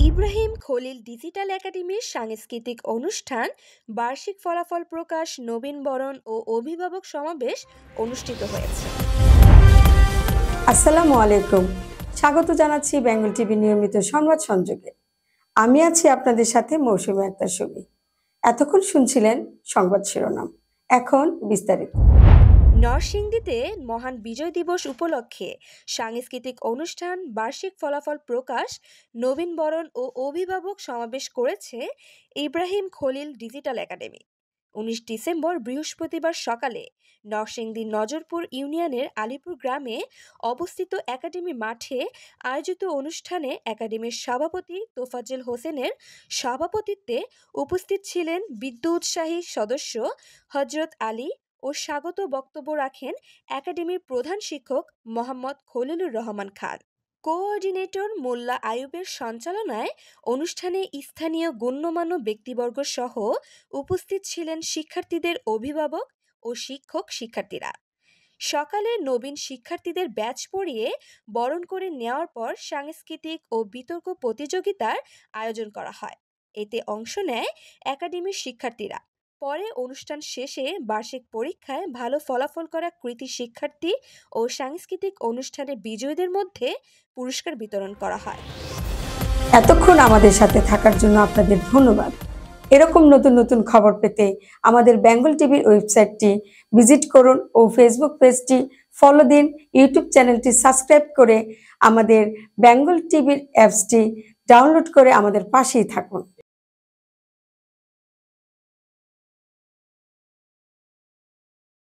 Ibrahim Khalil digital একাডেমির সাংস্কৃতিক অনুষ্ঠান, বার্ষিক ফলাফল প্রকাশ, নবীনবরণ ও অভিভাবক সমাবেশ অনুষ্ঠিত হয়েছে। আসসালামু আলাইকুম, স্বাগত জানাচ্ছি বেঙ্গল টিভি নিয়মিত সংবাদ সংযোগে। আমি আছি আপনাদের সাথে মৌসুমী আক্তার সুমি। এতক্ষণ শুনছিলেন সংবাদ শিরোনাম, এখন বিস্তারিত। নরসিংদীতে মহান বিজয় দিবস উপলক্ষে সাংস্কৃতিক অনুষ্ঠান, বার্ষিক ফলাফল প্রকাশ, নবীনবরণ ও অভিভাবক সমাবেশ করেছে Ibrahim Khalil digital academy. 19 December বৃহস্পতিবার সকালে নরসিংদী নজরপুর ইউনিয়নের আলীপুর গ্রামে অবস্থিত একাডেমি মাঠে আয়োজিত অনুষ্ঠানে একাডেমির সভাপতি তোফাজ্জল হোসেনের সভাপতিত্বে উপস্থিত ছিলেন বিদ্যা উৎসাহী সদস্য হজরত আলী ও স্বাগত বক্তব্য রাখেন একাডেমির প্রধান শিক্ষক মোহাম্মদ খলিলুর রহমান খান। কোঅর্ডিনেটর মোল্লা আয়ুবের সঞ্চালনায় অনুষ্ঠানে স্থানীয় গণ্যমান্য ব্যক্তিবর্গ সহ উপস্থিত ছিলেন শিক্ষার্থীদের অভিভাবক ও শিক্ষার্থীরা। সকালে নবীন শিক্ষার্থীদের ব্যাচ পরিয়ে বরণ করে নেওয়ার পর সাংস্কৃতিক ও বিতর্ক প্রতিযোগিতার আয়োজন করা হয়। এতে অংশ নেয় একাডেমির শিক্ষার্থীরা। পরে অনুষ্ঠান শেষে বার্ষিক পরীক্ষায় ভালো ফলাফল করা কৃতী শিক্ষার্থী ও সাংস্কৃতিক অনুষ্ঠানে বিজয়ীদের মধ্যে পুরস্কার বিতরণ করা হয়। এতক্ষণ আমাদের সাথে থাকার জন্য আপনাদের ধন্যবাদ। এরকম নতুন নতুন খবর পেতে আমাদের বেঙ্গল টিভির ওয়েবসাইটটি ভিজিট করুন ও ফেসবুক পেজটি ফলো দিন, ইউটিউব চ্যানেলটি সাবস্ক্রাইব করে আমাদের বেঙ্গল টিভির অ্যাপসটি ডাউনলোড করে আমাদের পাশেই থাকুন।